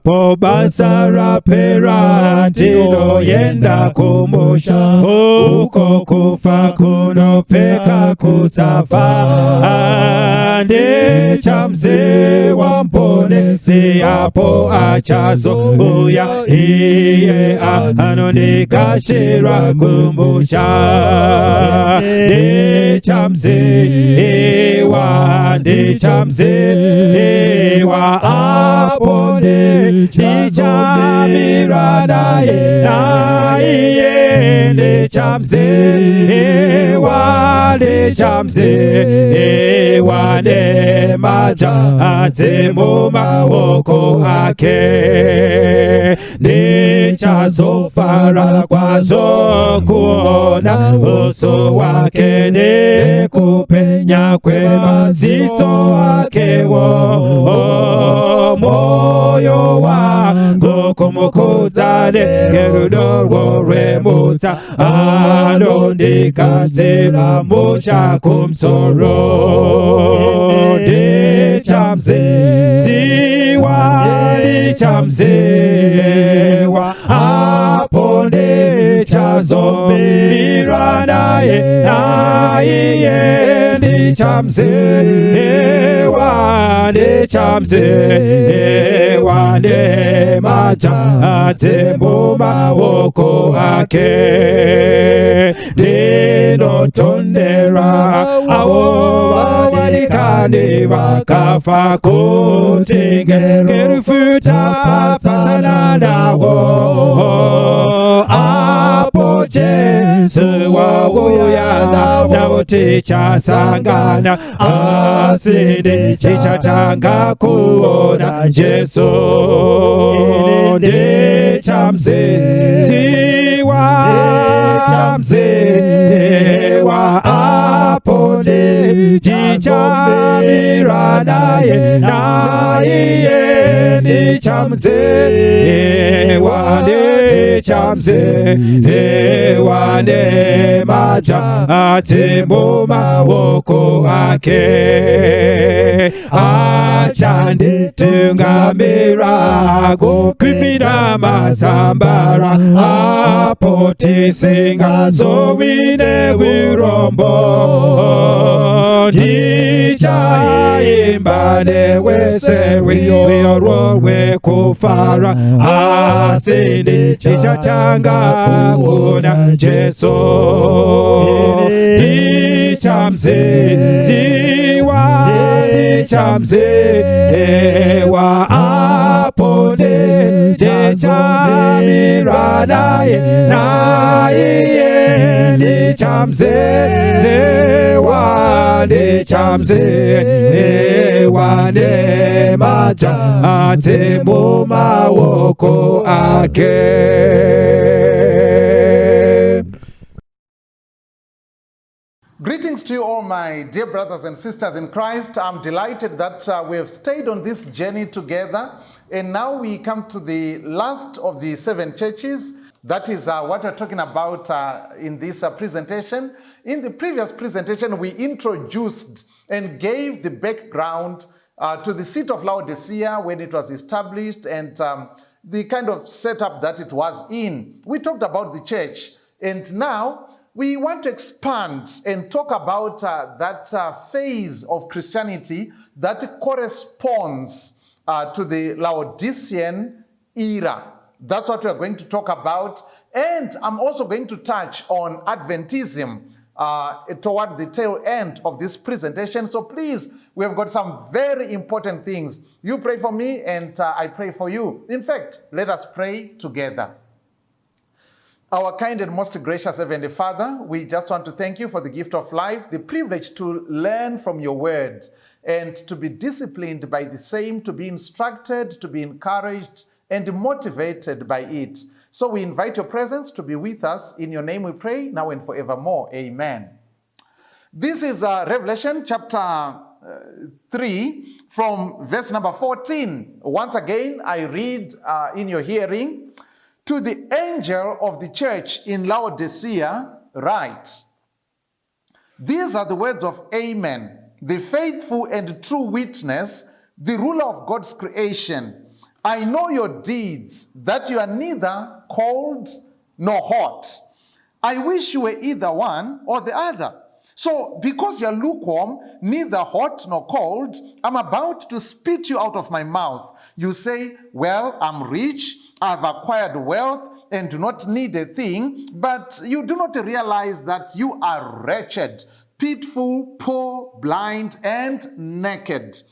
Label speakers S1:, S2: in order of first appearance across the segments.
S1: Pobasara pera tino yenda kumbusha uko kufa kunopeka kusafa ande chamze wampone si apo achazo uya iye anonika shira kumbusha de chamze ewa de chamze ewa apone de chamirana ye de chamze ewa de chamze ewa de maja atemo maoko ake de chazo fara kwazo kuona uso wake ne kupenya kwema ziso wake wo moyo wangu kumukuzane gerudo remuta anondika zira musha kumsoro de chamze siwa de chamze wa apone chazo mirana ye de chamze wa de chamze wa de macha temuma woko ake de no tondera awo walikane wakafa kutinge gerufuta patanana wo apoche suwa uyana na uticha sangana asidi chicha tanga kuona Jesu de chamze siwa chamze wa apone chicha mirana ye de chamze wa de chamze wa de macha atembo mawoko ake achande tungamira kupida masambara apoti singa zowine wirombo dicha imbane wesewi wiorwe kufara asili chichatanga kuna Jesu dichamze ziwa dichamze ewa apone dechamirana ye dichamze zewa dichamze ewa ne macha atemo mawoko ake.
S2: Greetings to you all, my dear brothers and sisters in Christ. I'm delighted that we have stayed on this journey together. And now we come to the last of the 7 churches. That is what we're talking about in this presentation. In the previous presentation, we introduced and gave the background to the seat of Laodicea when it was established and the kind of setup that it was in. We talked about the church. And now we want to expand and talk about that phase of Christianity that corresponds to the Laodicean era. That's what we're going to talk about. And I'm also going to touch on Adventism toward the tail end of this presentation. So please, we have got some very important things. You pray for me and I pray for you. In fact, let us pray together. Our kind and most gracious Heavenly Father, we just want to thank you for the gift of life, the privilege to learn from your word and to be disciplined by the same, to be instructed, to be encouraged and motivated by it. So we invite your presence to be with us. In your name we pray, now and forevermore. Amen. This is Revelation chapter 3 from verse number 14. Once again, I read in your hearing. To the angel of the church in Laodicea, write, these are the words of Amen, the faithful and true witness, the ruler of God's creation. I know your deeds, that you are neither cold nor hot. I wish you were either one or the other. So because you're lukewarm, neither hot nor cold, I'm about to spit you out of my mouth. You say, well, I'm rich, I've acquired wealth, and do not need a thing, but you do not realize that you are wretched, pitiful, poor, blind, and naked.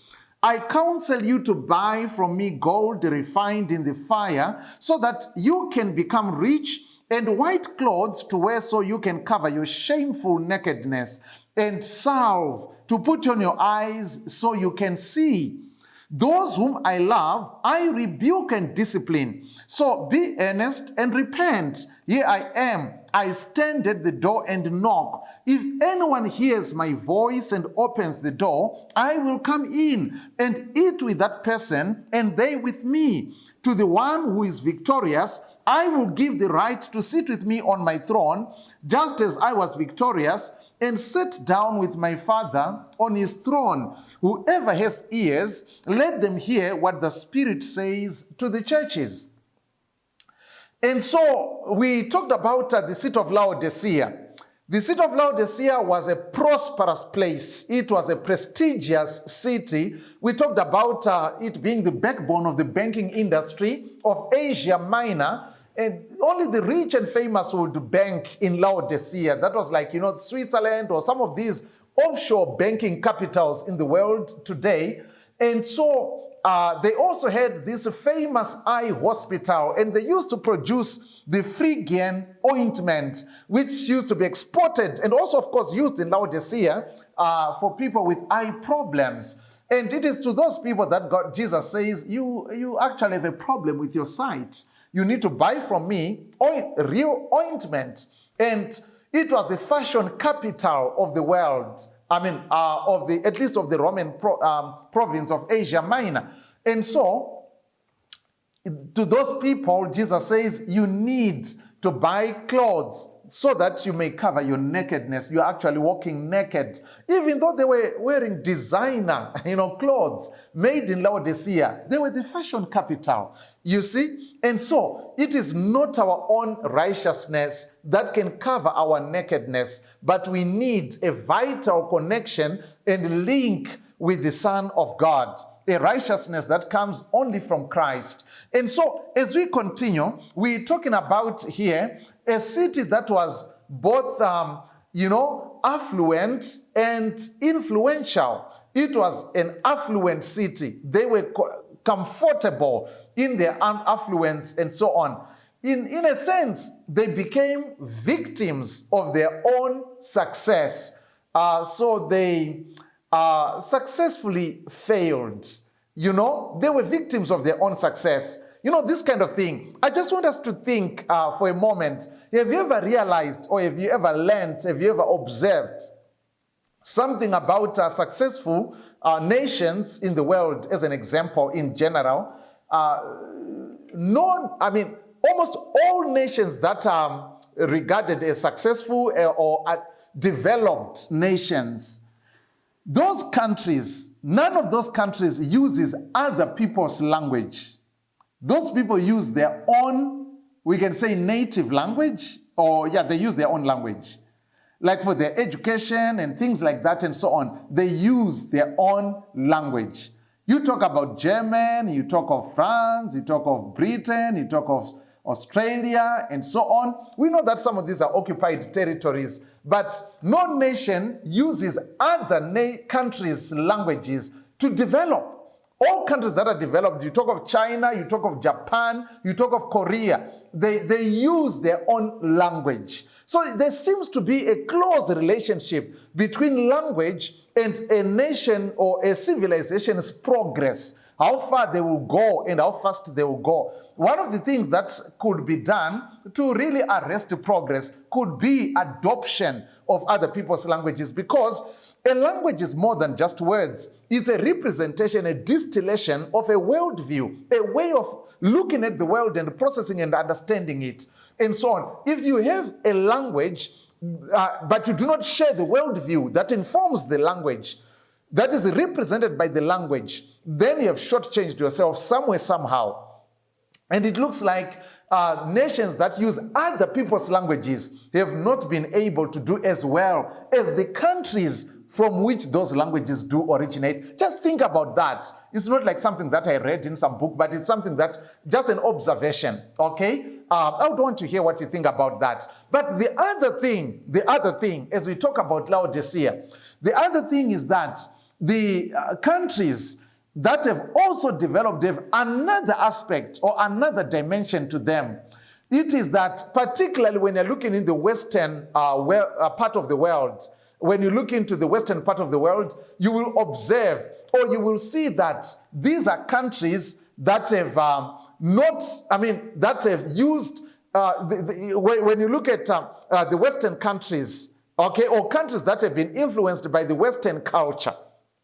S2: I counsel you to buy from me gold refined in the fire, so that you can become rich, and white clothes to wear so you can cover your shameful nakedness, and salve to put on your eyes so you can see. Those whom I love, I rebuke and discipline. So be earnest and repent. Here I am. I stand at the door and knock. If anyone hears my voice and opens the door, I will come in and eat with that person and they with me. To the one who is victorious, I will give the right to sit with me on my throne, just as I was victorious and sat down with my Father on his throne. Whoever has ears, let them hear what the Spirit says to the churches. And so we talked about the city of Laodicea. The city of Laodicea was a prosperous place. It was a prestigious city. We talked about it being the backbone of the banking industry of Asia Minor. And only the rich and famous would bank in Laodicea. That was like, Switzerland or some of these offshore banking capitals in the world today. And so they also had this famous eye hospital, and they used to produce the Phrygian ointment, which used to be exported and also, of course, used in Laodicea for people with eye problems. And it is to those people that Jesus says, you actually have a problem with your sight. You need to buy from me real ointment. And it was the fashion capital of the world. At least of the Roman province of Asia Minor. And so, to those people, Jesus says, you need to buy clothes so that you may cover your nakedness. You're actually walking naked. Even though they were wearing designer, clothes made in Laodicea, they were the fashion capital, you see? And so, it is not our own righteousness that can cover our nakedness, but we need a vital connection and link with the Son of God, a righteousness that comes only from Christ. And so, as we continue, we're talking about here a city that was both, affluent and influential. It was an affluent city. They were comfortable in their affluence and so on. In a sense, they became victims of their own success. So they successfully failed. They were victims of their own success. This kind of thing. I just want us to think for a moment. Have you ever realized, or have you ever learned, have you ever observed something about successful nations in the world, as an example, in general? Almost all nations that are regarded as successful or developed nations, those countries, none of those countries uses other people's language. Those people use their own, we can say, native language, they use their own language. Like for their education and things like that and so on, they use their own language. You talk about German, you talk of France, you talk of Britain, you talk of Australia, and so on. We know that some of these are occupied territories, but no nation uses other countries' languages to develop. All countries that are developed, you talk of China, you talk of Japan, you talk of Korea, they use their own language. So there seems to be a close relationship between language and a nation or a civilization's progress, how far they will go and how fast they will go. One of the things that could be done to really arrest progress could be adoption of other people's languages, because a language is more than just words. It's a representation, a distillation of a worldview, a way of looking at the world and processing and understanding it, and so on. If you have a language, but you do not share the worldview that informs the language, that is represented by the language, then you have shortchanged yourself somewhere, somehow. And it looks like nations that use other people's languages have not been able to do as well as the countries from which those languages do originate. Just think about that. It's not like something that I read in some book, but it's something that, just an observation, okay? I would want to hear what you think about that. But the other thing, as we talk about Laodicea, the other thing is that the countries that have also developed have another aspect or another dimension to them. It is that particularly when you're looking in the western part of the world, when you look into the western part of the world, you will observe or you will see that these are countries that have that have used, when you look at the Western countries, okay, or countries that have been influenced by the Western culture,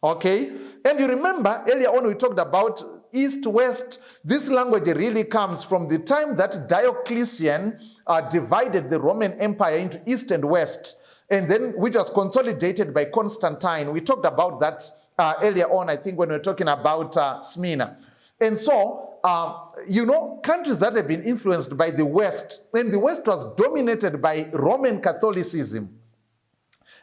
S2: okay? And you remember earlier on we talked about East-West. This language really comes from the time that Diocletian divided the Roman Empire into East and West, and then which was consolidated by Constantine. We talked about that earlier on, I think, when we were talking about Smyrna. And so, countries that have been influenced by the West, and the West was dominated by Roman Catholicism.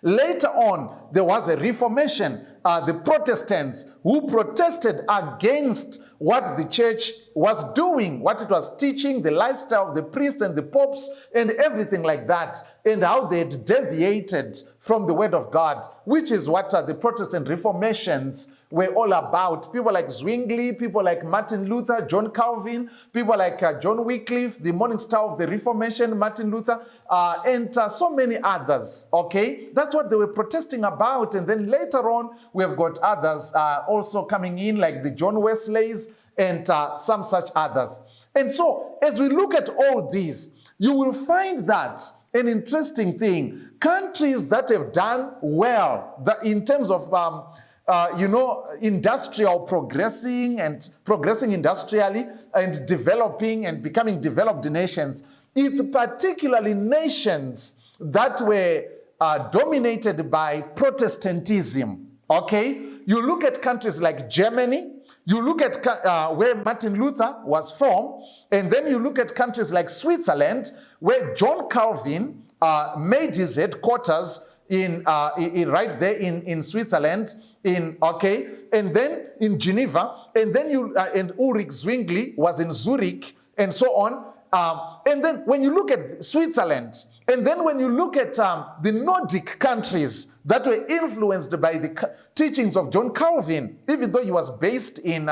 S2: Later on, there was a Reformation, the Protestants who protested against what the church was doing, what it was teaching, the lifestyle of the priests and the popes and everything like that, and how they had deviated from the word of God, which is what the Protestant Reformations were all about. People like Zwingli, people like Martin Luther, John Calvin, people like John Wycliffe, the morning star of the Reformation, Martin Luther, and so many others, okay? That's what they were protesting about. And then later on, we have got others also coming in, like the John Wesleys and some such others. And so, as we look at all these, you will find that an interesting thing, countries that have done well in terms of industrial progressing industrially and developing and becoming developed nations, it's particularly nations that were dominated by Protestantism, okay? You look at countries like Germany, you look at where Martin Luther was from, and then you look at countries like Switzerland, where John Calvin made his headquarters right there in Switzerland, and then in Geneva, and then and Ulrich Zwingli was in Zurich, and so on. And then when you look at Switzerland, and then when you look at the Nordic countries that were influenced by the teachings of John Calvin, even though he was based in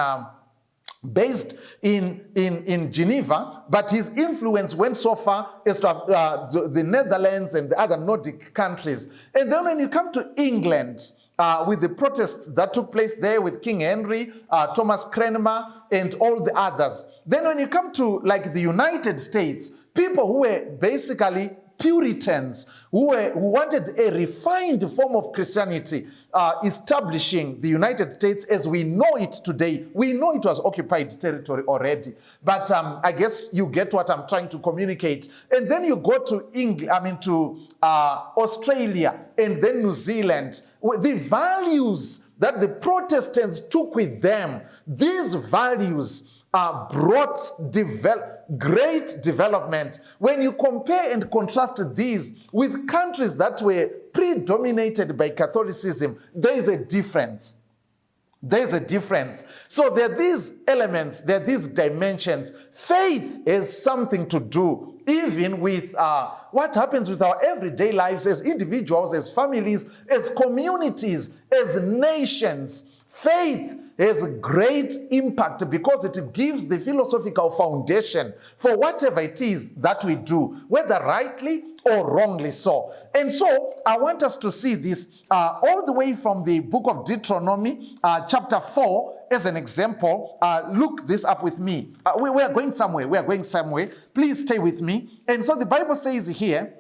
S2: Geneva, but his influence went so far as to the Netherlands and the other Nordic countries. And then when you come to England, with the protests that took place there with King Henry, Thomas Cranmer, and all the others. Then when you come to like the United States, people who were basically Puritans, who wanted a refined form of Christianity, establishing the United States as we know it today. We know it was occupied territory already, but I guess you get what I'm trying to communicate. And then you go to Australia, and then New Zealand. The values that the Protestants took with them, these values brought great development. When you compare and contrast these with countries that were predominated by Catholicism, there is a difference. There's a difference. So there are these elements, there are these dimensions. Faith has something to do even with what happens with our everyday lives as individuals, as families, as communities, as nations. Faith has a great impact because it gives the philosophical foundation for whatever it is that we do, whether rightly or wrongly so. And so I want us to see this all the way from the book of Deuteronomy, chapter 4, as an example. Look this up with me. We are going somewhere. We are going somewhere. Please stay with me. And so the Bible says here,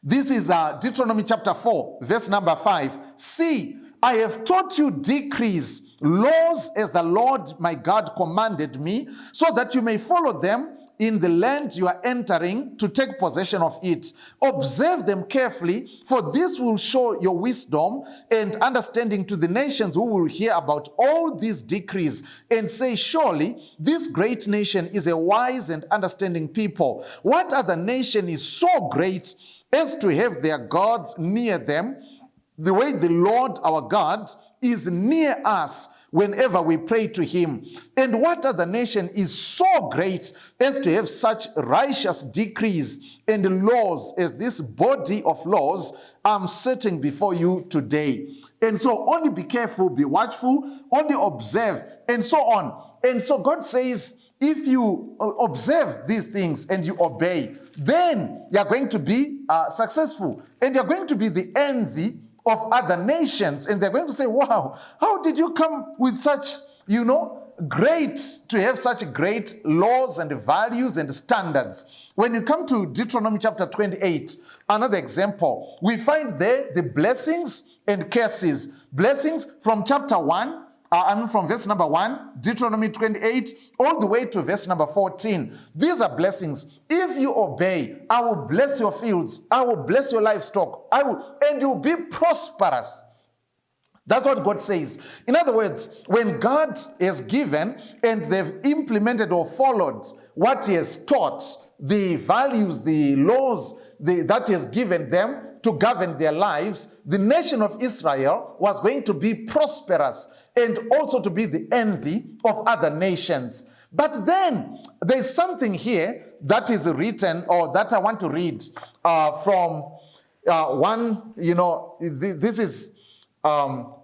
S2: this is Deuteronomy chapter 4, verse number 5. See, I have taught you decrees, laws as the Lord my God commanded me, so that you may follow them in the land you are entering to take possession of it. Observe them carefully, for this will show your wisdom and understanding to the nations who will hear about all these decrees and say, surely this great nation is a wise and understanding people. What other nation is so great as to have their gods near them, the way the Lord our God is near us whenever we pray to him? And what other nation is so great as to have such righteous decrees and laws as this body of laws I'm setting before you today? And so only be careful, be watchful, only observe, and so on. And so God says, if you observe these things and you obey, then you're going to be successful, and you're going to be the envy of other nations, and they're going to say, wow, how did you come with such, great, to have such great laws and values and standards? When you come to Deuteronomy chapter 28, another example, we find there the blessings and curses. Blessings from chapter 1, from verse number 1, Deuteronomy 28, all the way to verse number 14. These are blessings. If you obey, I will bless your fields, I will bless your livestock, and you'll be prosperous. That's what God says. In other words, when God has given and they've implemented or followed what he has taught, the values, the laws that he has given them to govern their lives, the nation of Israel was going to be prosperous and also to be the envy of other nations. But then there's something here that is written, or that I want to read from this is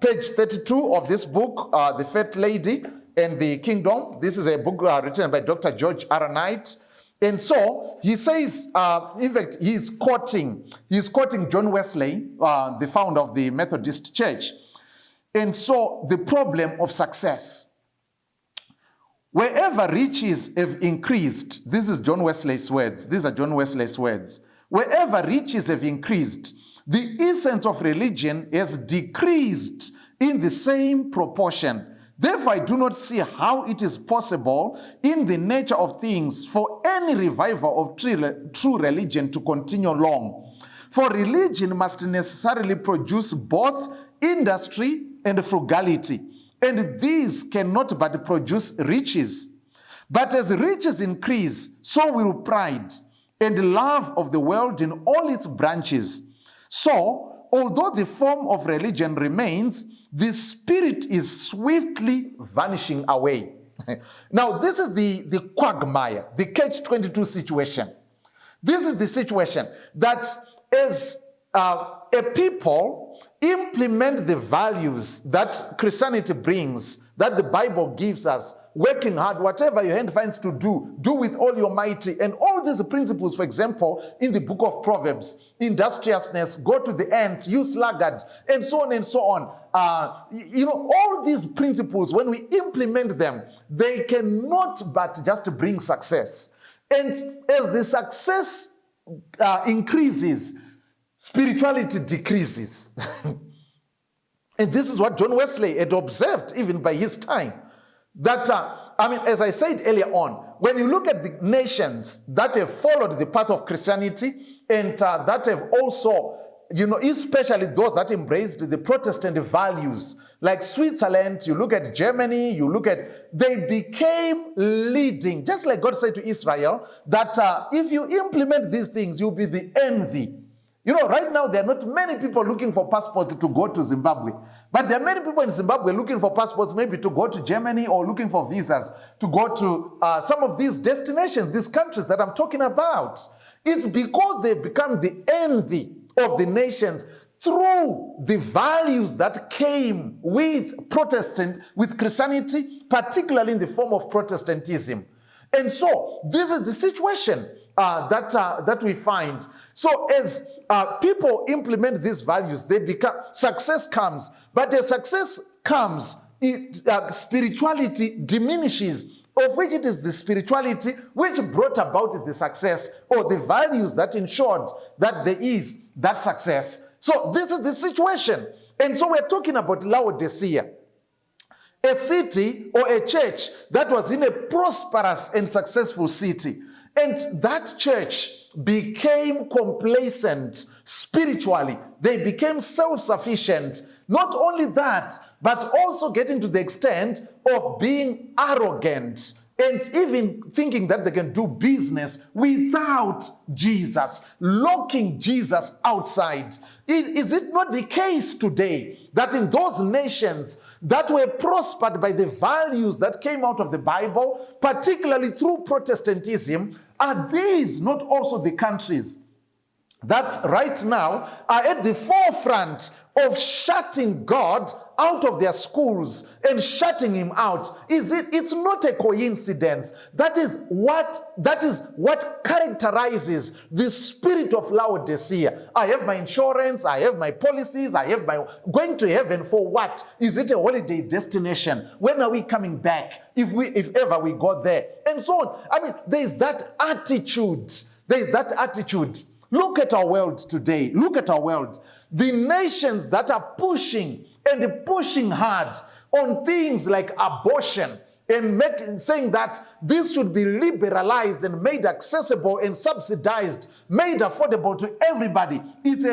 S2: page 32 of this book, The Fat Lady and the Kingdom. This is a book written by Dr. George R. Knight. And so he says, in fact, he's quoting John Wesley, the founder of the Methodist Church. And so the problem of success. Wherever riches have increased, this is John Wesley's words. These are John Wesley's words. Wherever riches have increased, the essence of religion has decreased in the same proportion. Therefore, I do not see how it is possible in the nature of things for any revival of true religion to continue long. For religion must necessarily produce both industry and frugality, and these cannot but produce riches. But as riches increase, so will pride and love of the world in all its branches. So, although the form of religion remains, the spirit is swiftly vanishing away. Now, this is the quagmire, the catch-22 situation. This is the situation that as a people implement the values that Christianity brings, that the Bible gives us, working hard, whatever your hand finds to do, do with all your mighty, and all these principles, for example, in the book of Proverbs, industriousness, go to the ant, you sluggard, and so on and so on. All these principles, when we implement them, they cannot but just bring success. And as the success increases, spirituality decreases. And this is what John Wesley had observed even by his time. That, as I said earlier on, when you look at the nations that have followed the path of Christianity and that have also, especially those that embraced the Protestant values, like Switzerland, you look at Germany, they became leading, just like God said to Israel, that if you implement these things, you'll be the envy. Right now, there are not many people looking for passports to go to Zimbabwe. But there are many people in Zimbabwe looking for passports maybe to go to Germany, or looking for visas to go to some of these destinations, these countries that I'm talking about. It's because they become the envy of the nations through the values that came with Christianity, particularly in the form of Protestantism. And so this is the situation that we find. So as people implement these values, success comes. But as success comes, spirituality diminishes, of which it is the spirituality which brought about the success, or the values that ensured that there is that success. So this is the situation. And so we're talking about Laodicea, a city or a church that was in a prosperous and successful city. And that church became complacent spiritually. They became self-sufficient. Not only that, but also getting to the extent of being arrogant and even thinking that they can do business without Jesus, locking Jesus outside. Is it not the case today that in those nations that were prospered by the values that came out of the Bible, particularly through Protestantism, are these not also the countries that right now are at the forefront of shutting God out of their schools and shutting him out? It's not a coincidence. That is what characterizes the spirit of Laodicea. I have my insurance, I have my policies, I have my going to heaven for what? Is it a holiday destination? When are we coming back? If ever we go there, and so on. I mean, there's that attitude. There's that attitude. Look at our world today. Look at our world. The nations that are pushing and pushing hard on things like abortion and saying that this should be liberalized and made accessible and subsidized, made affordable to everybody. It's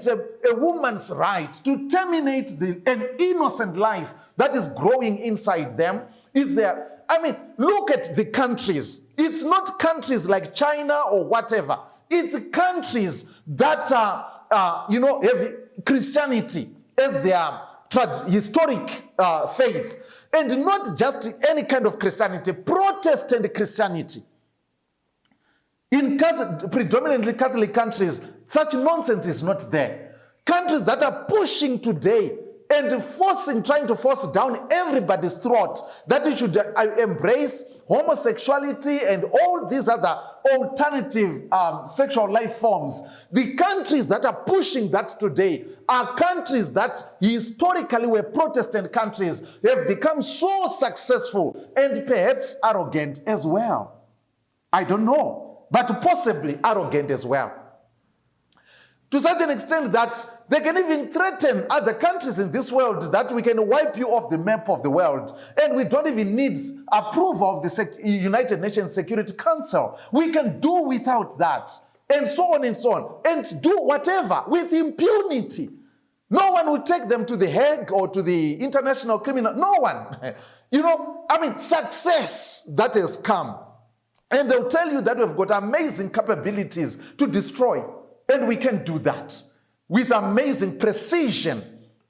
S2: a woman's right to terminate an innocent life that is growing inside them. Look at the countries. It's not countries like China or whatever. It's countries that have Christianity as their historic faith. And not just any kind of Christianity, Protestant Christianity. In predominantly Catholic countries, such nonsense is not there. Countries that are pushing today and trying to force down everybody's throat that we should embrace homosexuality and all these other alternative sexual life forms. The countries that are pushing that today are countries that historically were Protestant countries, have become so successful and perhaps arrogant as well. I don't know, but possibly arrogant as well. To such an extent that they can even threaten other countries in this world that we can wipe you off the map of the world. And we don't even need approval of the United Nations Security Council. We can do without that. And so on and so on. And do whatever with impunity. No one will take them to the Hague or to the International Criminal. No one. Success that has come. And they'll tell you that we've got amazing capabilities to destroy. And we can do that with amazing precision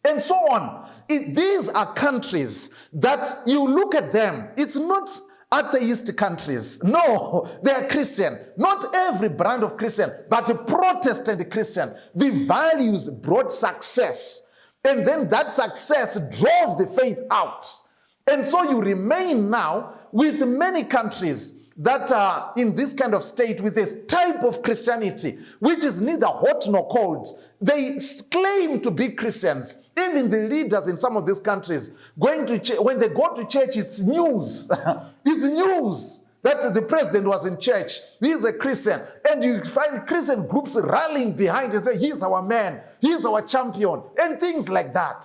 S2: and so on. These are countries that you look at them. It's not atheist countries. No, they are Christian. Not every brand of Christian, but a Protestant Christian. The values brought success. And then that success drove the faith out. And so you remain now with many countries that are in this kind of state with this type of Christianity, which is neither hot nor cold. They claim to be Christians. Even the leaders in some of these countries, when they go to church, it's news. It's news that the president was in church. He's a Christian. And you find Christian groups rallying behind and say, he's our man, he's our champion, and things like that.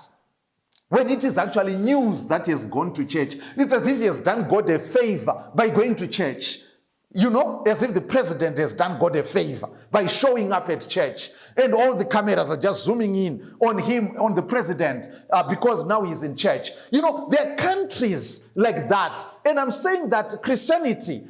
S2: When it is actually news that he has gone to church. It's as if he has done God a favor by going to church. As if the president has done God a favor by showing up at church. And all the cameras are just zooming in on him, on the president, because now he's in church. There are countries like that. And I'm saying that Christianity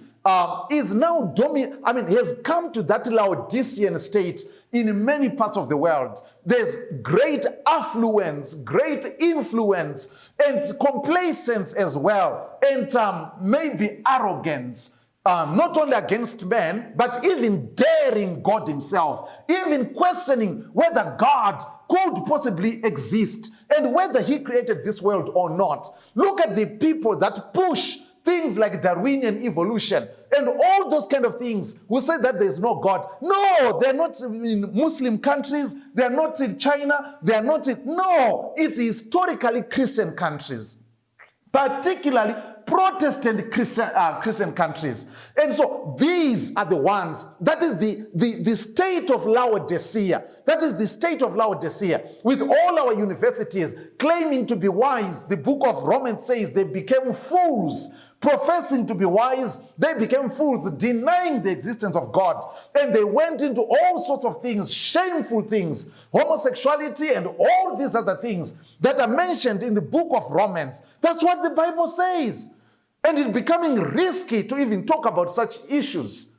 S2: is now has come to that Laodicean state in many parts of the world. There's great affluence, great influence, and complacence as well, and maybe arrogance, not only against men, but even daring God himself, even questioning whether God could possibly exist and whether he created this world or not. Look at the people that push things like Darwinian evolution and all those kind of things who say that there's no God. No, they're not in Muslim countries. They're not in China. They're not in... No, it's historically Christian countries, particularly Protestant Christian countries. And so these are the ones, that is the state of Laodicea. That is the state of Laodicea. With all our universities claiming to be wise, the book of Romans says they became fools Professing to be wise, they became fools, denying the existence of God. And they went into all sorts of things, shameful things, homosexuality and all these other things that are mentioned in the book of Romans. That's what the Bible says. And it's becoming risky to even talk about such issues.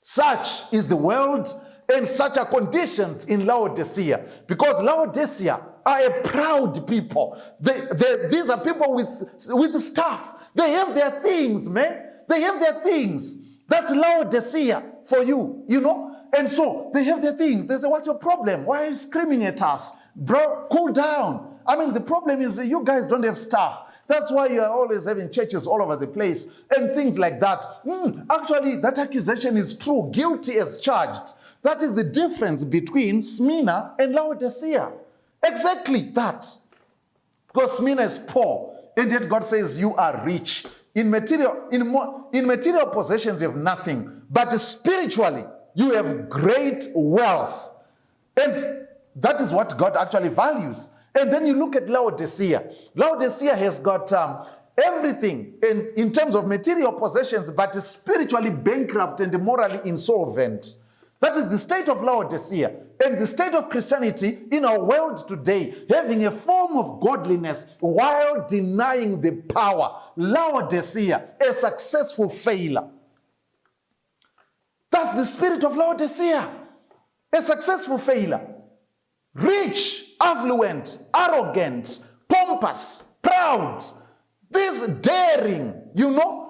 S2: Such is the world and such are conditions in Laodicea. Because Laodicea are a proud people. These are people with stuff. They have their things, man. They have their things. That's Laodicea for you, you know. And so they have their things. They say, what's your problem? Why are you screaming at us? Bro, cool down. I mean, the problem is that you guys don't have stuff. That's why you are always having churches all over the place and things like that. Actually, that accusation is true. Guilty as charged. That is the difference between Smyrna and Laodicea. Exactly that. Because Smyrna is poor, and yet God says you are rich. In material possessions you have nothing, but spiritually you have great wealth. And that is what God actually values. And then you look at Laodicea. Laodicea has got everything in terms of material possessions, but is spiritually bankrupt and morally insolvent. That is the state of Laodicea. And the state of Christianity in our world today, having a form of godliness while denying the power. Laodicea, a successful failure. That's the spirit of Laodicea. A successful failure. Rich, affluent, arrogant, pompous, proud. This daring, you know.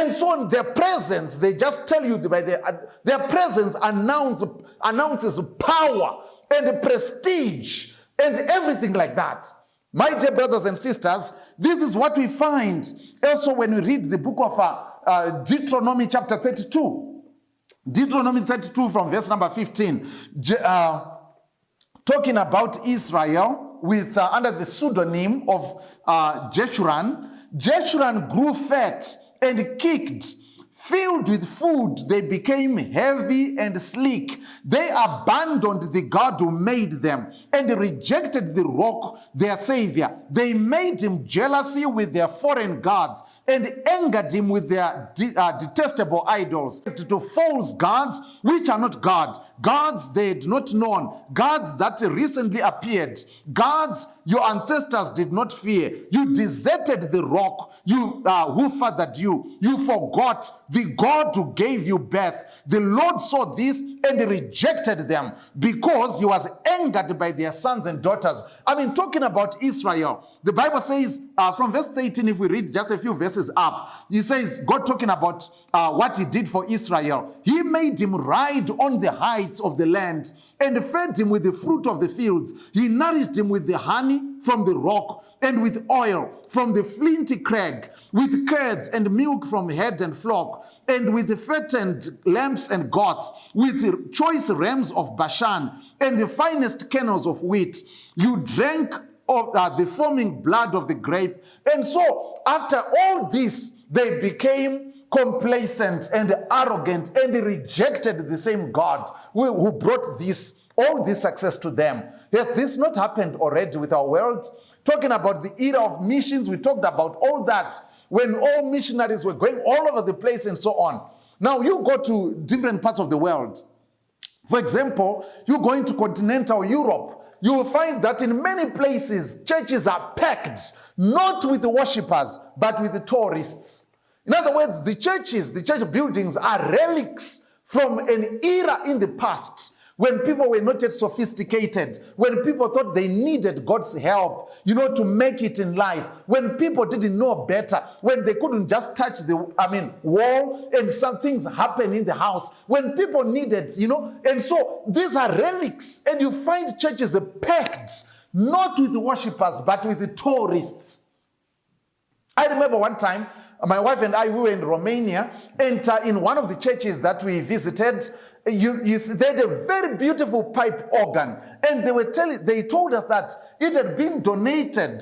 S2: And so in their presence, they just tell you by their presence announces power and prestige and everything like that. My dear brothers and sisters, this is what we find also when we read the book of Deuteronomy chapter 32. Deuteronomy 32 from verse number 15. Talking about Israel with under the pseudonym of Jeshurun. Jeshurun grew fat and kicked. Filled with food, they became heavy and sleek. They abandoned the God who made them and rejected the rock, their savior. They made him jealousy with their foreign gods and angered him with their detestable idols. To false gods, which are not God, gods they had not known, gods that recently appeared, gods your ancestors did not fear. You deserted the rock who fathered you. You forgot the God who gave you birth. The Lord saw this and rejected them because he was angered by their sons and daughters. I mean, talking about Israel, the Bible says from verse 18, if we read just a few verses up, he says, God talking about what he did for Israel. He made him ride on the heights of the land and fed him with the fruit of the fields. He nourished him with the honey from the rock and with oil from the flinty crag, with curds and milk from herd and flock, and with the fattened lambs and goats, with the choice rams of Bashan, and the finest kernels of wheat. You drank of the foaming blood of the grape. And so, after all this, they became complacent and arrogant, and they rejected the same God who brought all this success to them. Has this not happened already with our world? Talking about the era of missions, we talked about all that when all missionaries were going all over the place and so on. Now you go to different parts of the world. For example, you go into continental Europe, you will find that in many places, churches are packed, not with the worshippers, but with the tourists. In other words, the church buildings are relics from an era in the past when people were not yet sophisticated, when people thought they needed God's help, to make it in life, when people didn't know better, when they couldn't just touch the wall and some things happen in the house, when people needed, and so these are relics, and you find churches packed, not with the worshippers, but with the tourists. I remember one time, my wife and I, we were in Romania, and in one of the churches that we visited, you see, they had a very beautiful pipe organ, and they told us that it had been donated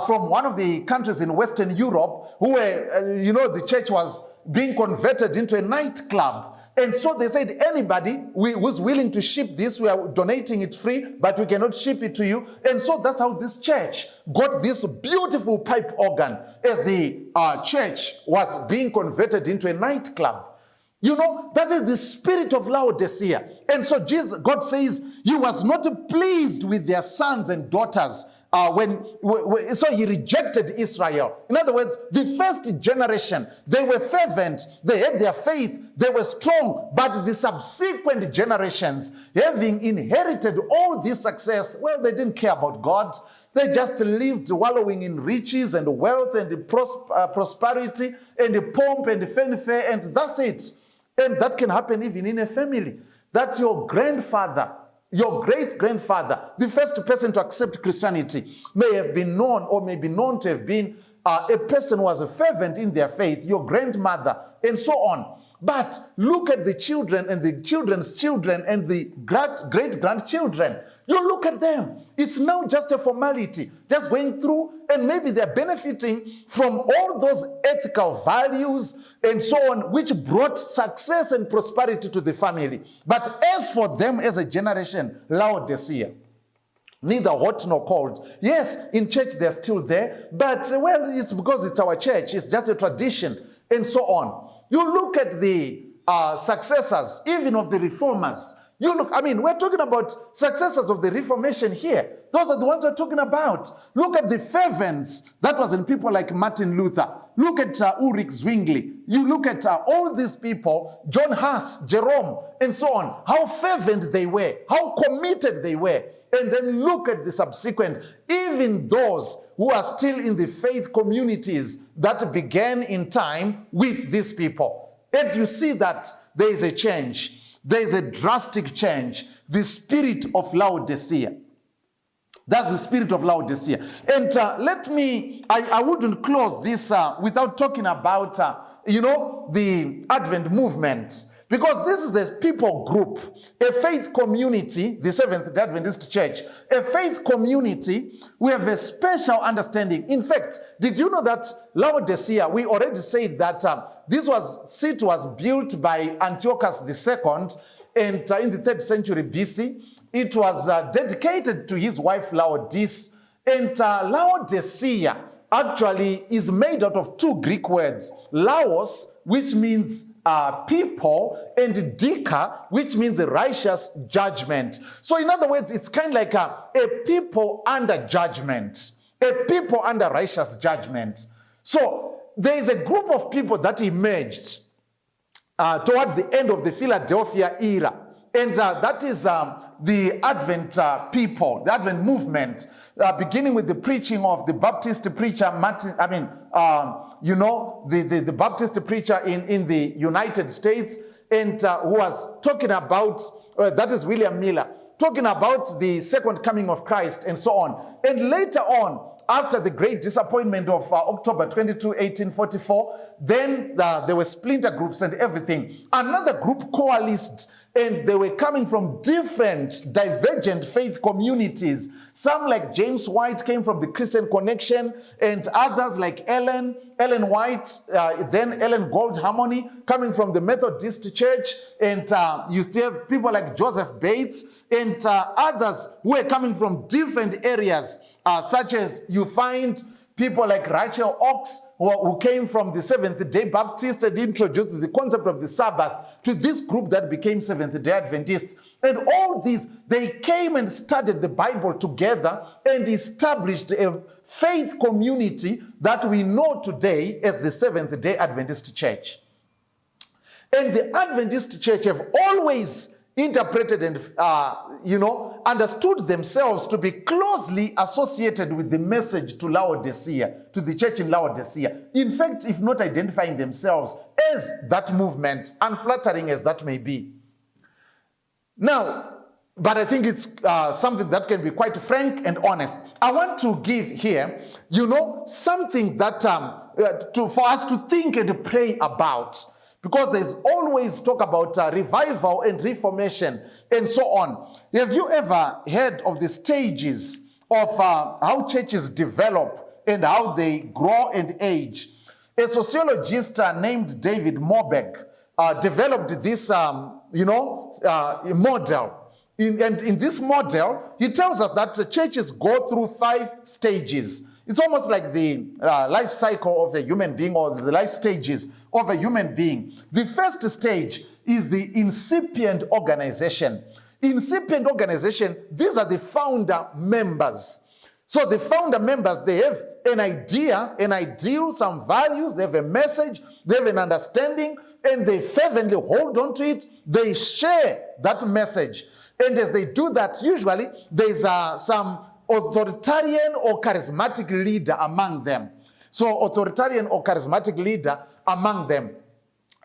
S2: from one of the countries in Western Europe, who were, the church was being converted into a nightclub. And so they said, anybody who's willing to ship this, we are donating it free, but we cannot ship it to you. And so that's how this church got this beautiful pipe organ as the church was being converted into a nightclub. You know, that is the spirit of Laodicea. And so God says he was not pleased with their sons and daughters so he rejected Israel. In other words, the first generation, they were fervent, they had their faith, they were strong, but the subsequent generations, having inherited all this success, well, they didn't care about God. They just lived wallowing in riches and wealth and prosperity and pomp and fanfare, and that's it. And that can happen even in a family. That your grandfather, your great-grandfather, the first person to accept Christianity, may have been known or may be known to have been a person who was fervent in their faith, your grandmother, and so on. But look at the children and the children's children and the great-grandchildren. You look at them. It's now just a formality, just going through, and maybe they're benefiting from all those ethical values and so on, which brought success and prosperity to the family. But as for them as a generation, Laodicea, neither hot nor cold. Yes, in church they're still there, but well, it's because it's our church, it's just a tradition, and so on. You look at the successors, even of the reformers. You look, I mean, we're talking about successors of the Reformation here. Those are the ones we're talking about. Look at the fervence that was in people like Martin Luther. Look at Ulrich Zwingli. You look at all these people, John Huss, Jerome, and so on. How fervent they were, how committed they were. And then look at the subsequent, even those who are still in the faith communities that began in time with these people. And you see that there is a change. There is a drastic change. The spirit of Laodicea. That's the spirit of Laodicea. And I wouldn't close this without talking about, the Advent movement. Because this is a people group, a faith community, the Seventh-day Adventist Church, a faith community. We have a special understanding. In fact, did you know that Laodicea, we already said that this city was built by Antiochus II, and in the 3rd century BC. It was dedicated to his wife Laodice. And Laodicea actually is made out of two Greek words. Laos, which means people, and Dika, which means righteous judgment. So in other words, it's kind of like a people under judgment, a people under righteous judgment. So there is a group of people that emerged towards the end of the Philadelphia era, and that is the Advent people, the Advent movement, beginning with the preaching of the Baptist preacher the Baptist preacher in the United States, and who was talking about, that is William Miller, talking about the second coming of Christ and so on. And later on, after the great disappointment of October 22, 1844, then there were splinter groups and everything. Another group coalesced, and they were coming from different divergent faith communities. Some like James White came from the Christian Connection, and others like Ellen White, then Ellen Gold Harmony, coming from the Methodist Church, and you still have people like Joseph Bates, and others who are coming from different areas, such as you find people like Rachel Oaks, who came from the Seventh-day Baptist and introduced the concept of the Sabbath to this group that became Seventh-day Adventists. And all these, they came and studied the Bible together and established a faith community that we know today as the Seventh-day Adventist Church. And the Adventist Church have always interpreted and, understood themselves to be closely associated with the message to Laodicea, to the church in Laodicea. In fact, if not identifying themselves as that movement, unflattering as that may be. Now, but I think it's something that can be quite frank and honest. I want to give here, something that for us to think and pray about. Because there's always talk about revival and reformation and so on. Have you ever heard of the stages of how churches develop and how they grow and age? A sociologist named David Mobeck developed this, model. And in this model, he tells us that the churches go through 5 stages. It's almost like the life cycle of a human being, or the life stages of a human being. The first stage is the incipient organization. Incipient organization, these are the founder members. So the founder members, they have an idea, an ideal, some values, they have a message, they have an understanding, and they fervently hold on to it. They share that message. And as they do that, usually there's some authoritarian or charismatic leader among them. So authoritarian or charismatic leader among them.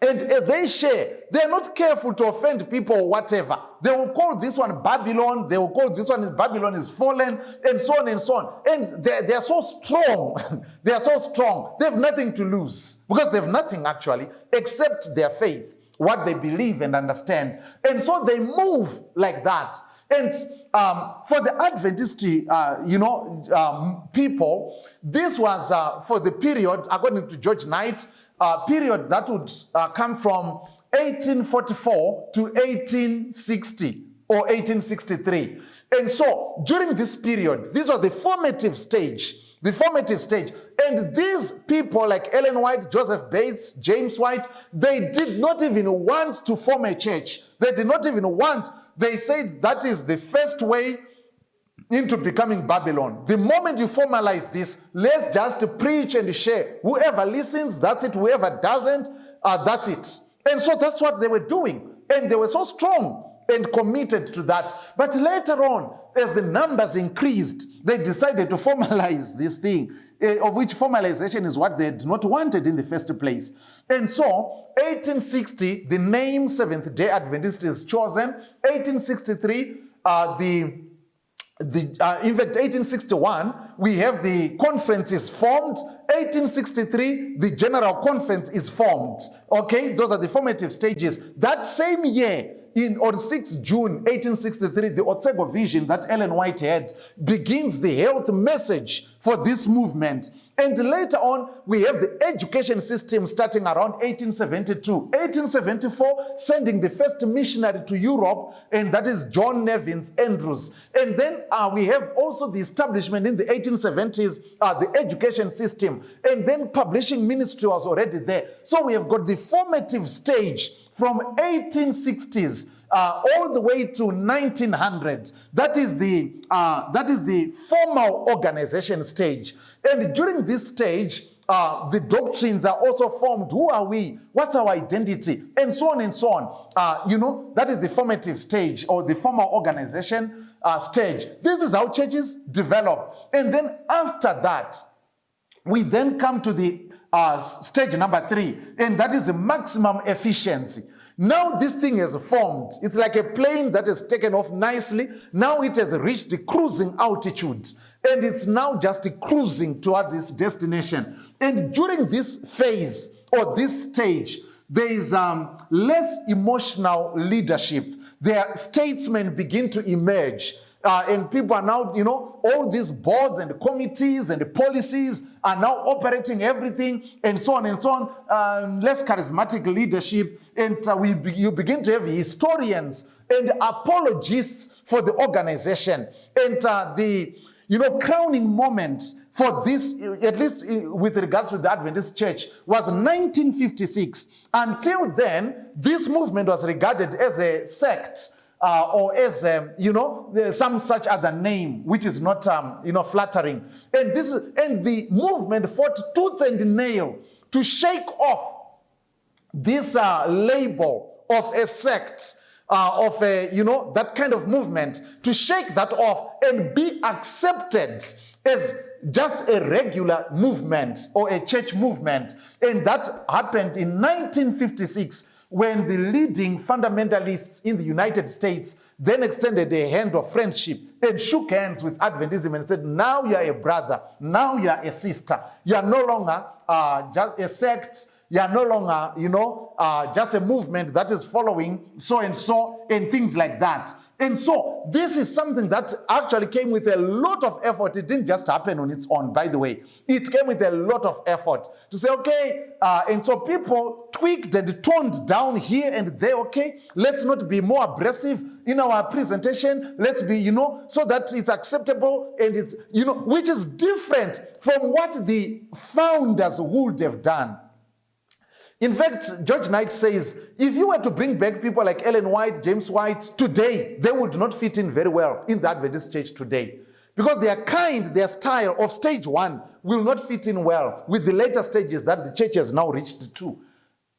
S2: And as they share, they're not careful to offend people or whatever. They will call this one Babylon, they will call this one Babylon is fallen, and so on and so on. And they are so strong. They are so strong. They have nothing to lose, because they have nothing actually except their faith, what they believe and understand. And so they move like that. And for the Adventist, people, this was for the period, according to George Knight, period that would come from 1844 to 1860 or 1863. And so during this period, these are the formative stage. The formative stage. And these people like Ellen White, Joseph Bates, James White, they did not even want to form a church. They did not even want. They said that is the first way into becoming Babylon. The moment you formalize this, let's just preach and share. Whoever listens, that's it. Whoever doesn't, that's it. And so that's what they were doing. And they were so strong and committed to that. But later on, as the numbers increased, they decided to formalize this thing, of which formalization is what they had not wanted in the first place. And so, 1860, the name Seventh-day Adventist is chosen. 1863, in fact, 1861, we have the conference is formed. 1863, the General Conference is formed. Okay, those are the formative stages. That same year, on 6 June 1863, the Otsego vision that Ellen White had begins the health message for this movement. And later on, we have the education system starting around 1872. 1874, sending the first missionary to Europe, and that is John Nevins Andrews. And then we have also the establishment in the 1870s, the education system. And then publishing ministry was already there. So we have got the formative stage from 1860s all the way to 1900. That is the formal organization stage. And during this stage, the doctrines are also formed. Who are we? What's our identity? And so on and so on. That is the formative stage, or the formal organization stage. This is how churches develop. And then after that, we then come to the stage number 3, and that is the maximum efficiency. Now this thing has formed. It's like a plane that has taken off nicely. Now it has reached the cruising altitude, and it's now just cruising toward its destination. And during this phase, or this stage, there is less emotional leadership. Their statesmen begin to emerge. And people are now, all these boards and committees and policies are now operating everything, and so on and so on. Less charismatic leadership, and you begin to have historians and apologists for the organization. And the crowning moment for this, at least with regards to the Adventist Church, was 1956. Until then, this movement was regarded as a sect. Or as, some such other name, which is not, flattering. And the movement fought tooth and nail to shake off this label of a sect, of that kind of movement, to shake that off and be accepted as just a regular movement or a church movement. And that happened in 1956. When the leading fundamentalists in the United States then extended a hand of friendship and shook hands with Adventism and said, now you are a brother, now you are a sister. You are no longer just a sect, You are no longer, just a movement that is following so and so and things like that. And so this is something that actually came with a lot of effort. It didn't just happen on its own, by the way. It came with a lot of effort to say, okay, and so people tweaked and toned down here and there, okay, let's not be more aggressive in our presentation. Let's be, so that it's acceptable and it's, which is different from what the founders would have done. In fact, George Knight says, if you were to bring back people like Ellen White, James White today, they would not fit in very well in the Adventist church today. Because their style of stage one will not fit in well with the later stages that the church has now reached to.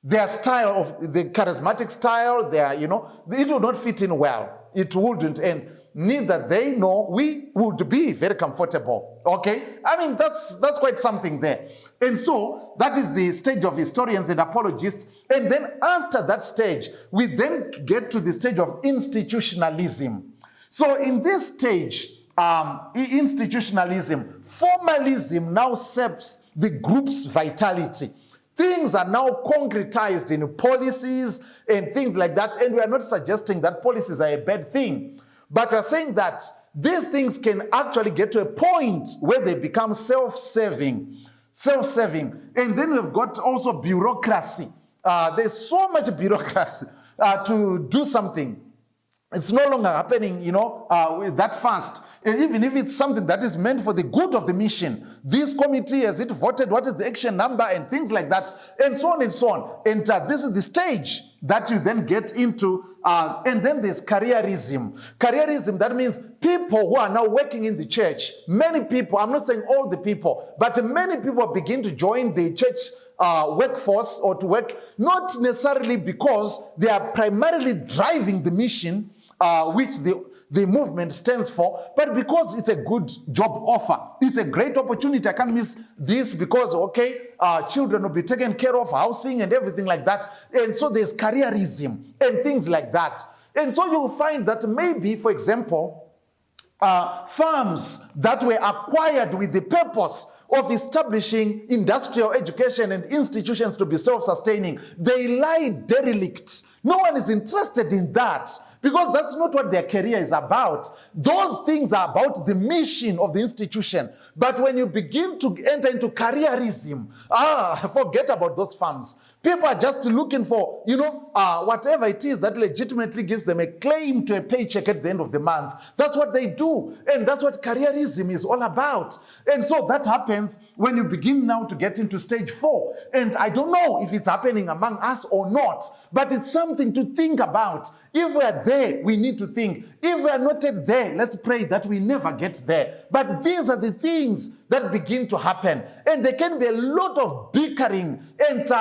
S2: Their style of the charismatic style, it would not fit in well. It wouldn't. And neither they nor we would be very comfortable. Okay? I mean, that's quite something there. And so that is the stage of historians and apologists. And then after that stage, we then get to the stage of institutionalism. So in this stage, institutionalism, formalism now saps the group's vitality. Things are now concretized in policies and things like that. And we are not suggesting that policies are a bad thing. But we're saying that these things can actually get to a point where they become self-serving. And then we've got also bureaucracy. There's so much bureaucracy to do something. It's no longer happening, that fast. And even if it's something that is meant for the good of the mission, this committee, has it voted, what is the action number, and things like that, and so on and so on. And this is the stage that you then get into. And then there's careerism. Careerism, that means people who are now working in the church, many people, I'm not saying all the people, but many people begin to join the church workforce or to work, not necessarily because they are primarily driving the mission, which the movement stands for, but because it's a good job offer. It's a great opportunity. I can't miss this because, children will be taken care of, housing and everything like that. And so there's careerism and things like that. And so you'll find that maybe, for example, farms that were acquired with the purpose of establishing industrial education and institutions to be self-sustaining, they lie derelict. No one is interested in that because that's not what their career is about. Those things are about the mission of the institution. But when you begin to enter into careerism, forget about those farms. People are just looking for, whatever it is that legitimately gives them a claim to a paycheck at the end of the month. That's what they do. And that's what careerism is all about. And so that happens when you begin now to get into stage 4. And I don't know if it's happening among us or not, but it's something to think about. If we're there, we need to think. If we're not yet there, let's pray that we never get there. But these are the things that begin to happen. And there can be a lot of bickering and,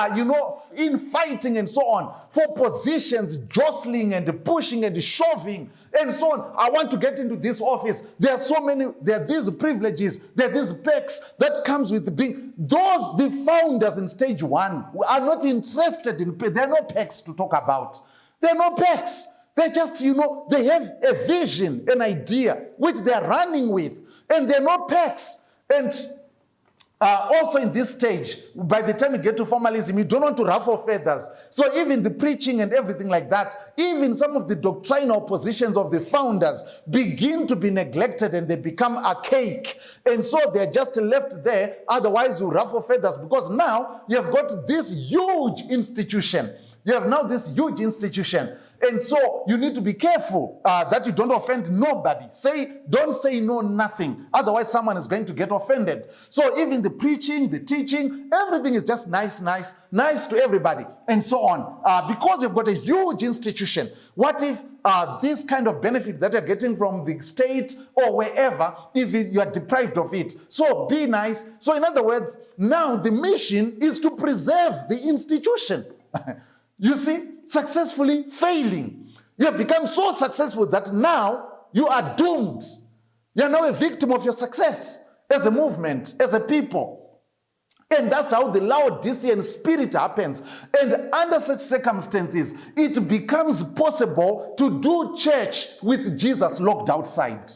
S2: infighting and so on for positions, jostling and pushing and shoving and so on. I want to get into this office. There are these privileges, there are these perks that comes with being. The founders in stage 1 are not interested in, there are no perks to talk about. There are no perks. They just, they have a vision, an idea, which they are running with. And there are no perks. And also in this stage, by the time you get to formalism, you don't want to ruffle feathers. So even the preaching and everything like that, even some of the doctrinal positions of the founders begin to be neglected and they become archaic. And so they're just left there. Otherwise, you ruffle feathers because now you have got this huge institution. You have now this huge institution. And so you need to be careful that you don't offend nobody. Don't say no, nothing. Otherwise, someone is going to get offended. So even the preaching, the teaching, everything is just nice to everybody, and so on. Because you've got a huge institution, what if this kind of benefit that you're getting from the state or wherever, if you are deprived of it? So be nice. So in other words, now the mission is to preserve the institution. You see, successfully failing. You have become so successful that now you are doomed. You are now a victim of your success as a movement, as a people. And that's how the Laodicean spirit happens. And under such circumstances, it becomes possible to do church with Jesus locked outside.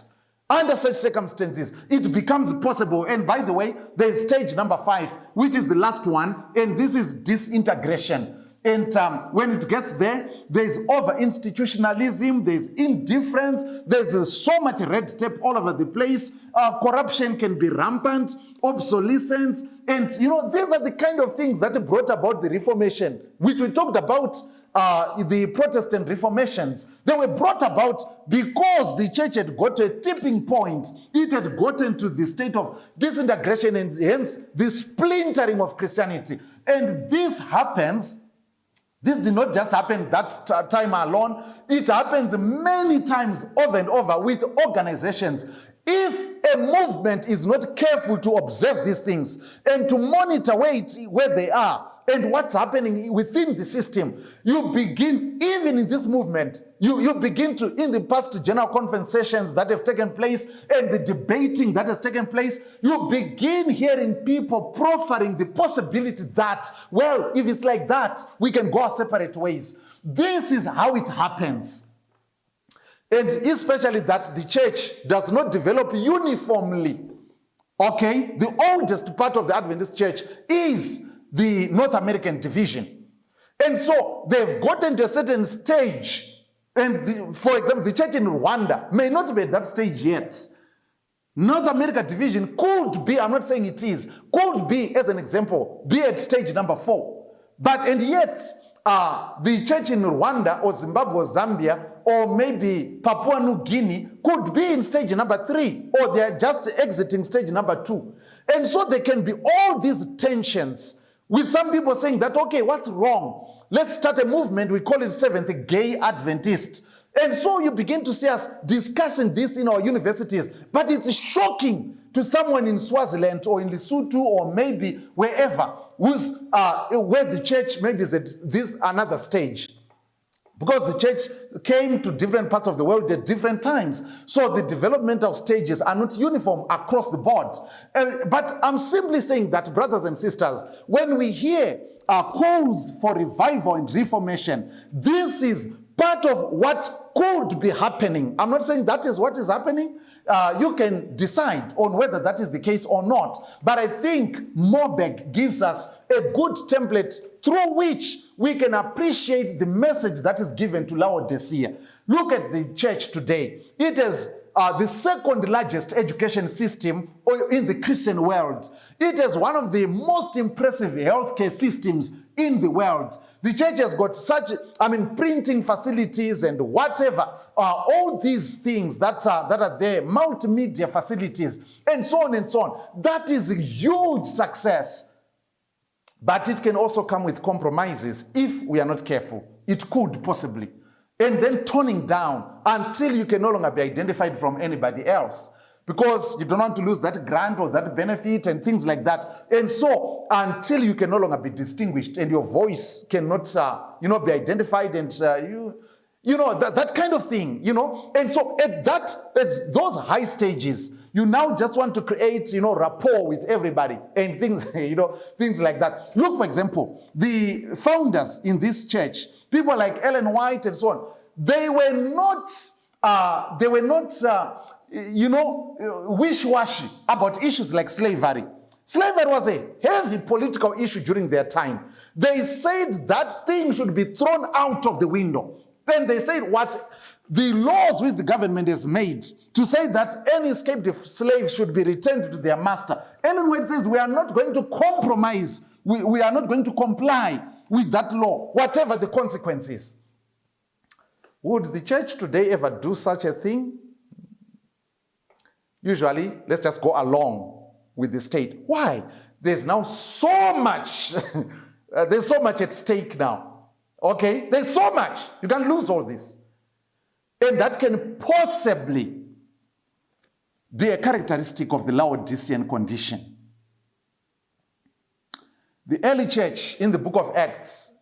S2: Under such circumstances, it becomes possible. And by the way, there's stage number 5, which is the last one, and this is disintegration. And when it gets there, there's over-institutionalism, there's indifference, there's so much red tape all over the place, corruption can be rampant, obsolescence, and these are the kind of things that brought about the Reformation, which we talked about, the Protestant Reformations. They were brought about because the church had got to a tipping point. It had gotten to the state of disintegration and hence the splintering of Christianity. And this happens. This did not just happen that time alone. It happens many times over and over with organizations. If a movement is not careful to observe these things and to monitor where they are and what's happening within the system, you begin, even in this movement, you begin to, in the past general conference sessions that have taken place and the debating that has taken place, you begin hearing people proffering the possibility that, well, if it's like that, we can go our separate ways. This is how it happens. And especially that the church does not develop uniformly. Okay? The oldest part of the Adventist church is the North American division. And so they've gotten to a certain stage. And for example, the church in Rwanda may not be at that stage yet. North America division could be, I'm not saying it is, could be, as an example, be at stage number 4. And yet, the church in Rwanda or Zimbabwe or Zambia or maybe Papua New Guinea could be in stage number 3, or they're just exiting stage number 2. And so there can be all these tensions with some people saying that, okay, what's wrong? Let's start a movement, we call it Seventh Gay Adventist. And so you begin to see us discussing this in our universities, but it's shocking to someone in Swaziland or in Lesotho or maybe wherever, where the church maybe is at this another stage. Because the church came to different parts of the world at different times. So the developmental stages are not uniform across the board. But I'm simply saying that, brothers and sisters, when we hear calls for revival and reformation, this is part of what could be happening. I'm not saying that is what is happening. You can decide on whether that is the case or not. But I think Moberg gives us a good template through which we can appreciate the message that is given to Laodicea. Look at the church today. It is the second largest education system in the Christian world. It is one of the most impressive healthcare systems in the world. The church has got such, printing facilities and whatever, all these things that are there, multimedia facilities, and so on and so on. That is a huge success. But it can also come with compromises if we are not careful. It could possibly. And then toning down until you can no longer be identified from anybody else. Because you don't want to lose that grant or that benefit and things like that. And so until you can no longer be distinguished and your voice cannot be identified and that kind of thing, And so at those high stages, you now just want to create, rapport with everybody and things, things like that. Look, for example, the founders in this church, people like Ellen White and so on, they were not wish-washy about issues like slavery. Slavery was a heavy political issue during their time. They said that thing should be thrown out of the window. Then they said what the laws which the government has made to say that any escaped slave should be returned to their master. Ellen White says we are not going to compromise. We are not going to comply with that law, whatever the consequences. Would the church today ever do such a thing? Usually, let's just go along with the state. Why? There's now so much. There's so much at stake now. Okay? There's so much. You can lose all this. And that can possibly be a characteristic of the Laodicean condition. The early church in the book of Acts,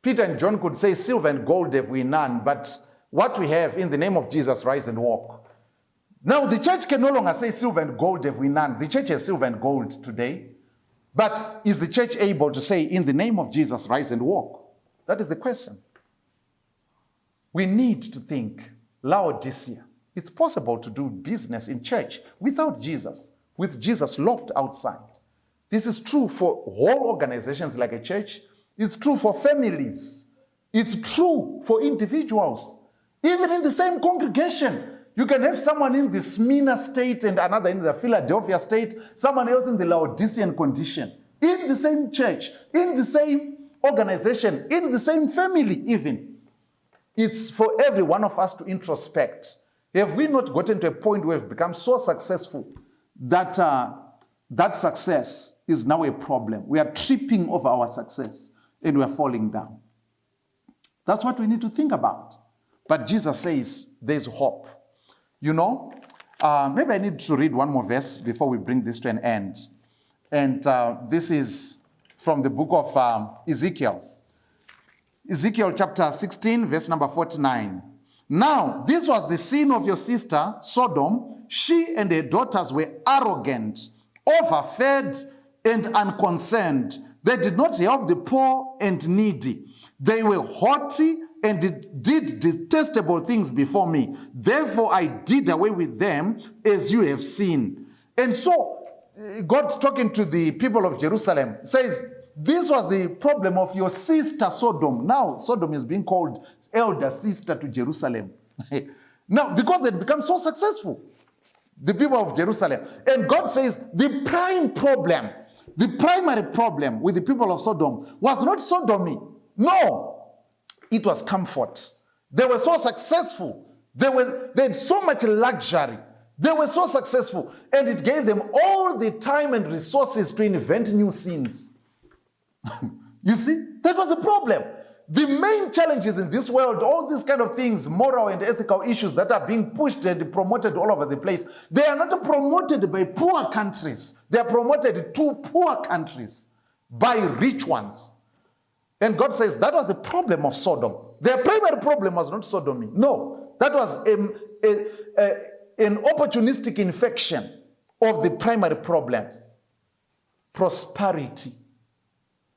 S2: Peter and John could say, silver and gold have we none, but what we have, in the name of Jesus, rise and walk. Now, the church can no longer say silver and gold have we none. The church has silver and gold today. But is the church able to say, in the name of Jesus, rise and walk? That is the question. We need to think, Laodicea, It's possible to do business in church without Jesus, with Jesus locked outside. This is true for whole organizations like a church. It's true for families. It's true for individuals. Even in the same congregation, you can have someone in the Smyrna state and another in the Philadelphia state, someone else in the Laodicean condition, in the same church, in the same organization, in the same family even. It's for every one of us to introspect. Have we not gotten to a point where we've become so successful that that success is now a problem? We are tripping over our success and we are falling down. That's what we need to think about. But Jesus says there's hope. You know, maybe I need to read one more verse before we bring this to an end. And this is from the book of Ezekiel. Ezekiel chapter 16, verse number 49. Now, this was the sin of your sister, Sodom. She and her daughters were arrogant, overfed, and unconcerned. They did not help the poor and needy. They were haughty and did detestable things before me. Therefore, I did away with them, as you have seen. And so, God talking to the people of Jerusalem says, this was the problem of your sister Sodom. Now, Sodom is being called elder sister to Jerusalem. Now, because they become so successful, the people of Jerusalem. And God says the prime problem, the primary problem with the people of Sodom was not sodomy. No, it was comfort. They were so successful. They had so much luxury. They were so successful. And it gave them all the time and resources to invent new sins. You see, that was the problem. The main challenges in this world, all these kind of things, moral and ethical issues that are being pushed and promoted all over the place, they are not promoted by poor countries. They are promoted to poor countries by rich ones. And God says that was the problem of Sodom. Their primary problem was not sodomy. No, that was an opportunistic infection of the primary problem. Prosperity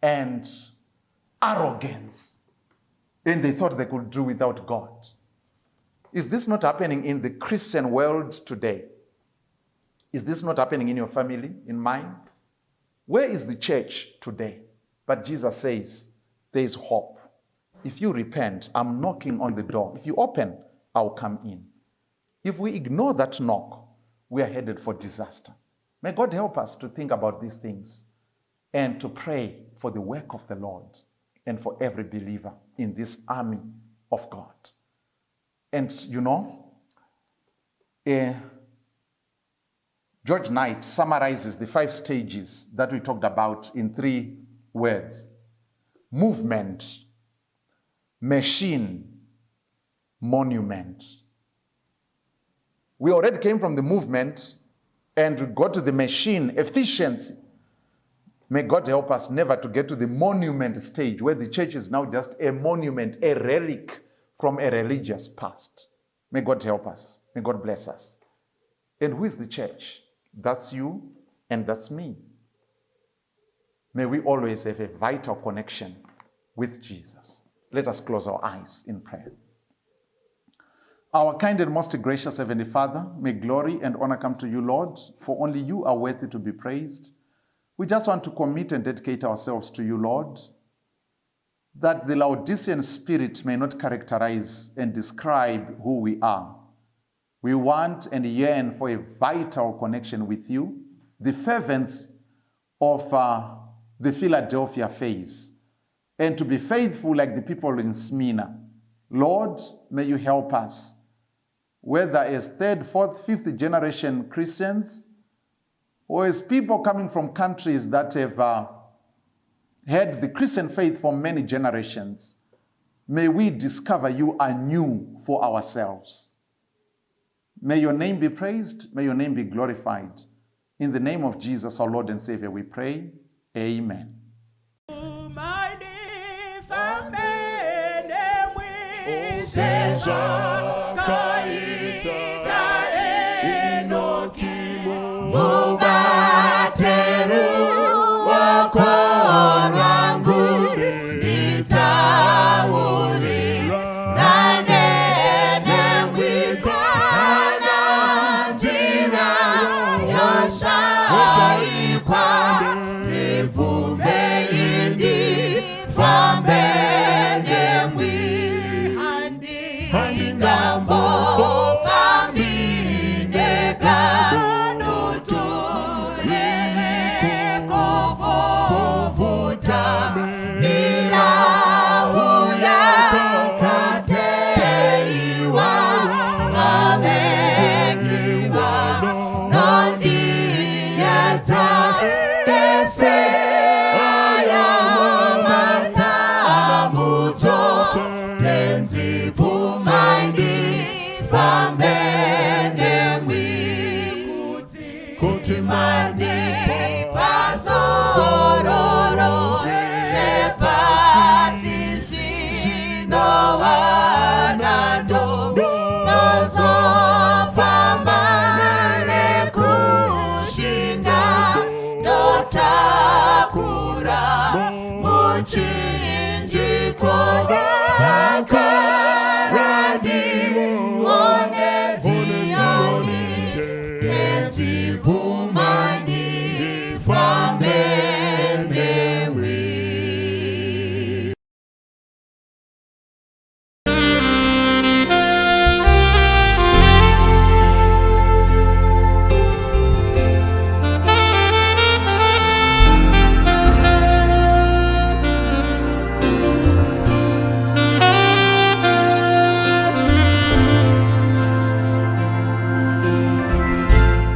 S2: and arrogance. And they thought they could do without God. Is this not happening in the Christian world today? Is this not happening in your family, in mine? Where is the church today? But Jesus says, there is hope. If you repent, I'm knocking on the door. If you open, I'll come in. If we ignore that knock, we are headed for disaster. May God help us to think about these things and to pray for the work of the Lord and for every believer in this army of God. And you know, George Knight summarizes the 5 stages that we talked about in 3 words. Movement, machine, monument. We already came from the movement and we got to the machine, efficiency. May God help us never to get to the monument stage where the church is now just a monument, a relic from a religious past. May God help us. May God bless us. And who is the church? That's you and that's me. May we always have a vital connection with Jesus. Let us close our eyes in prayer. Our kind and most gracious Heavenly Father, may glory and honor come to you, Lord, for only you are worthy to be praised. We just want to commit and dedicate ourselves to you, Lord, that the Laodicean spirit may not characterize and describe who we are. We want and yearn for a vital connection with you, the fervence of the Philadelphia phase, and to be faithful like the people in Smyrna. Lord, may you help us, whether as 3rd, 4th, 5th generation Christians, or as people coming from countries that have had the Christian faith for many generations, may we discover you anew for ourselves. May your name be praised, may your name be glorified. In the name of Jesus, our Lord and Savior, we pray. Amen.
S1: Seja